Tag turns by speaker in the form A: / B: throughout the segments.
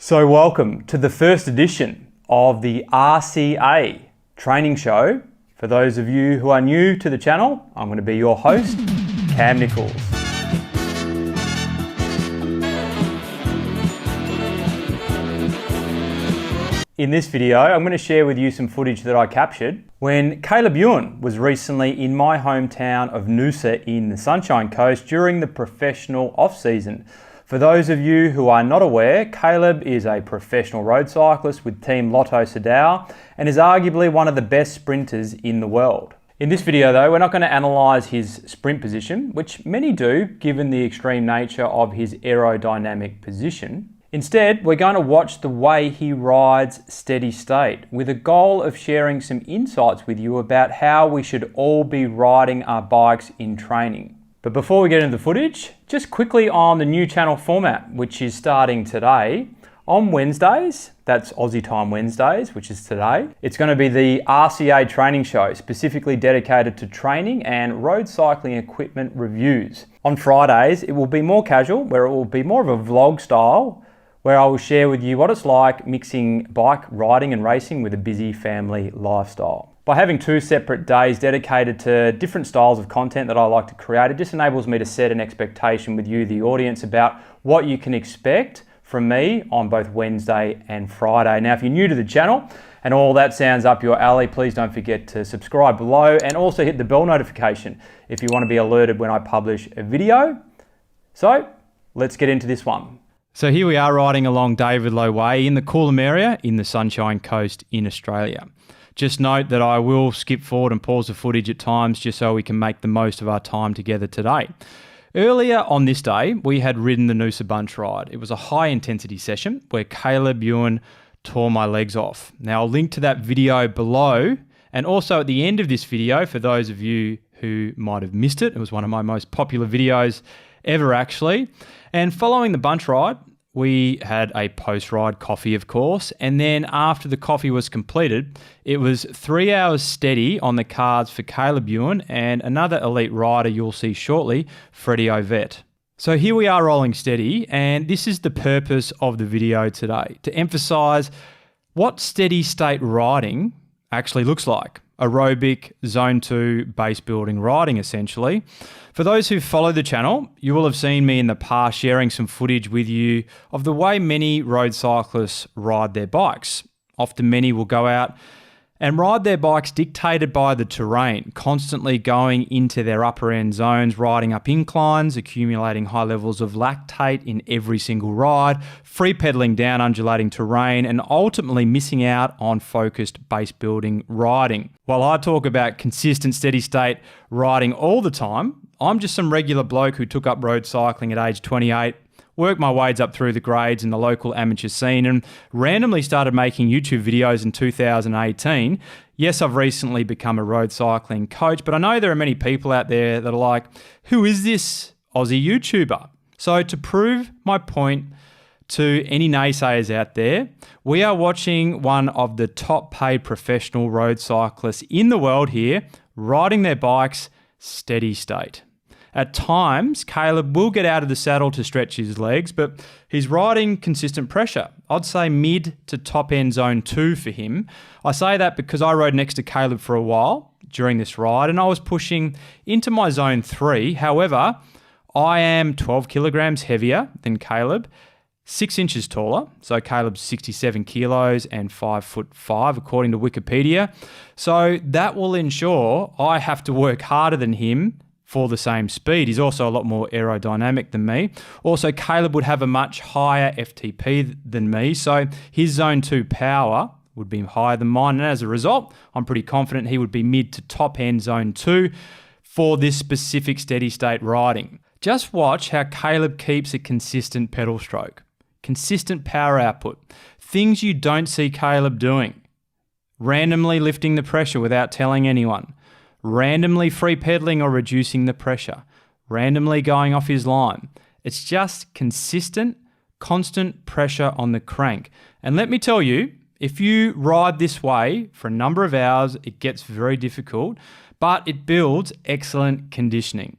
A: So welcome to the first edition of the RCA training show. For those of you who are new to the channel, I'm going to be your host, Cam Nichols. In this video, I'm going to share with you some footage that I captured when Caleb Ewan was recently in my hometown of Noosa in the Sunshine Coast during the professional off-season. For those of you who are not aware, Caleb is a professional road cyclist with Team Lotto Soudal and is arguably one of the best sprinters in the world. In this video though, we're not going to analyse his sprint position, which many do given the extreme nature of his aerodynamic position. Instead, we're going to watch the way he rides steady state with a goal of sharing some insights with you about how we should all be riding our bikes in training. But before we get into the footage, just quickly on the new channel format, which is starting today. On Wednesdays, that's Aussie time Wednesdays, which is today, it's going to be the RCA training show, specifically dedicated to training and road cycling equipment reviews. On Fridays, it will be more casual, where it will be more of a vlog style, where I will share with you what it's like mixing bike riding and racing with a busy family lifestyle. By having two separate days dedicated to different styles of content that I like to create, it just enables me to set an expectation with you, the audience, about what you can expect from me on both Wednesday and Friday. Now, if you're new to the channel and all that sounds up your alley, please don't forget to subscribe below and also hit the bell notification if you want to be alerted when I publish a video. So let's get into this one. So here we are riding along David Low Way in the Coolum area in the Sunshine Coast in Australia. Just note that I will skip forward and pause the footage at times just so we can make the most of our time together today. Earlier on this day, we had ridden the Noosa Bunch Ride. It was a high intensity session where Caleb Ewan tore my legs off. Now I'll link to that video below, and also at the end of this video for those of you who might have missed it. It was one of my most popular videos ever actually. And following the bunch ride, we had a post-ride coffee, of course, and then after the coffee was completed, it was 3 hours steady on the cards for Caleb Ewan and another elite rider you'll see shortly, Freddie Ovett. So here we are rolling steady, and this is the purpose of the video today, to emphasise what steady state riding actually looks like. Aerobic, zone 2, base building riding essentially. For those who follow the channel, you will have seen me in the past sharing some footage with you of the way many road cyclists ride their bikes. Often many will go out and ride their bikes dictated by the terrain, constantly going into their upper end zones, riding up inclines, accumulating high levels of lactate in every single ride, free pedaling down undulating terrain, and ultimately missing out on focused base building riding. While I talk about consistent steady state riding all the time, I'm just some regular bloke who took up road cycling at age 28, worked my ways up through the grades in the local amateur scene and randomly started making YouTube videos in 2018. Yes, I've recently become a road cycling coach, but I know there are many people out there that are like, who is this Aussie YouTuber? So to prove my point to any naysayers out there, we are watching one of the top paid professional road cyclists in the world here, riding their bikes steady state. At times, Caleb will get out of the saddle to stretch his legs, but he's riding consistent pressure. I'd say mid to top end zone 2 for him. I say that because I rode next to Caleb for a while during this ride and I was pushing into my zone 3. However, I am 12 kilograms heavier than Caleb, 6 inches taller. So Caleb's 67 kilos and 5'5" according to Wikipedia. So that will ensure I have to work harder than him for the same speed. He's also a lot more aerodynamic than me. Also, Caleb would have a much higher FTP than me, so his zone 2 power would be higher than mine, and as a result, I'm pretty confident he would be mid to top end zone 2 for this specific steady state riding. Just watch how Caleb keeps a consistent pedal stroke, consistent power output, things you don't see Caleb doing. Randomly lifting the pressure without telling anyone, randomly free pedaling or reducing the pressure, randomly going off his line. It's just consistent, constant pressure on the crank. And let me tell you, if you ride this way for a number of hours, it gets very difficult, but it builds excellent conditioning.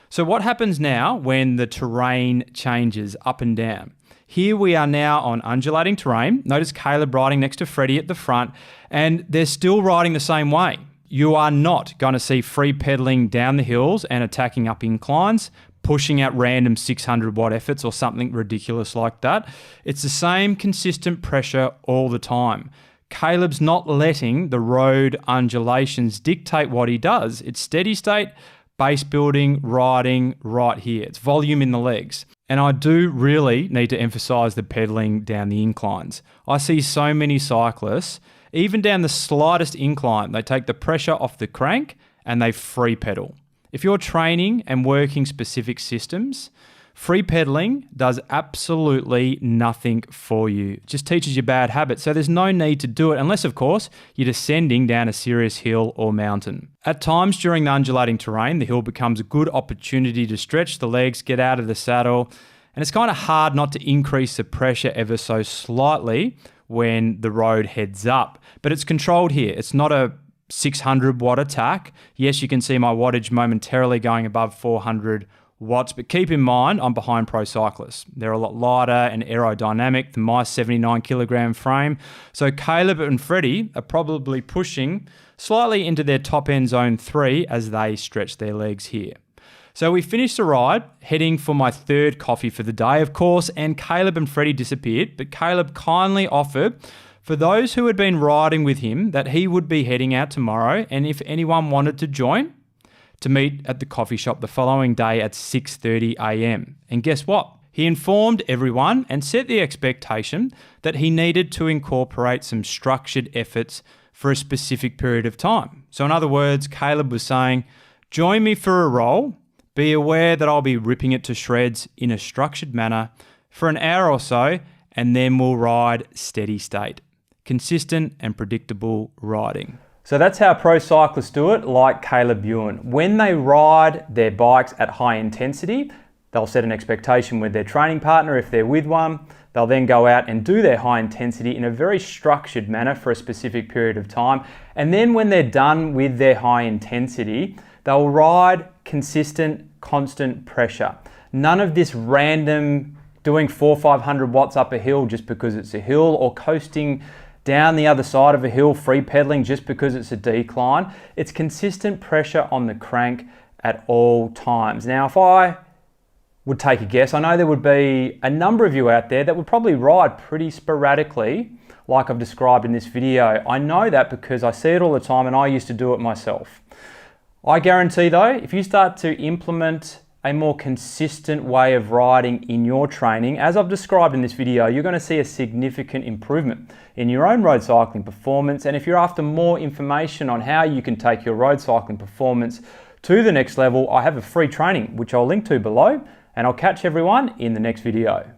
A: So what happens now when the terrain changes up and down? Here we are now on undulating terrain. Notice Caleb riding next to Freddie at the front, and they're still riding the same way. You are not going to see free pedaling down the hills and attacking up inclines, pushing out random 600 watt efforts or something ridiculous like that. It's the same consistent pressure all the time. Caleb's not letting the road undulations dictate what he does. It's steady state, base building, riding right here. It's volume in the legs. And I do really need to emphasize the pedaling down the inclines. I see so many cyclists, even down the slightest incline, they take the pressure off the crank and they free pedal. If you're training and working specific systems, free pedaling does absolutely nothing for you. It just teaches you bad habits, so there's no need to do it unless, of course, you're descending down a serious hill or mountain. At times during the undulating terrain, the hill becomes a good opportunity to stretch the legs, get out of the saddle, and it's kind of hard not to increase the pressure ever so slightly when the road heads up. But it's controlled here. It's not a 600 watt attack. Yes, you can see my wattage momentarily going above 400 watts, but keep in mind, I'm behind pro cyclists. They're a lot lighter and aerodynamic than my 79 kilogram frame. So Caleb and Freddie are probably pushing slightly into their top end zone 3 as they stretch their legs here. So we finished the ride, heading for my third coffee for the day, of course, and Caleb and Freddie disappeared, but Caleb kindly offered for those who had been riding with him that he would be heading out tomorrow, and if anyone wanted to join, to meet at the coffee shop the following day at 6:30 a.m. And guess what? He informed everyone and set the expectation that he needed to incorporate some structured efforts for a specific period of time. So in other words, Caleb was saying, join me for a roll, be aware that I'll be ripping it to shreds in a structured manner for an hour or so, and then we'll ride steady state. Consistent and predictable riding. So that's how pro cyclists do it, like Caleb Ewan. When they ride their bikes at high intensity, they'll set an expectation with their training partner if they're with one. They'll then go out and do their high intensity in a very structured manner for a specific period of time. And then when they're done with their high intensity, they'll ride consistent, constant pressure. None of this random doing 400-500 watts up a hill just because it's a hill, or coasting down the other side of a hill, free pedaling just because it's a decline. It's consistent pressure on the crank at all times. Now, if I would take a guess, I know there would be a number of you out there that would probably ride pretty sporadically, like I've described in this video. I know that because I see it all the time and I used to do it myself. I guarantee though, if you start to implement a more consistent way of riding in your training, as I've described in this video, you're going to see a significant improvement in your own road cycling performance. And if you're after more information on how you can take your road cycling performance to the next level, I have a free training, which I'll link to below, and I'll catch everyone in the next video.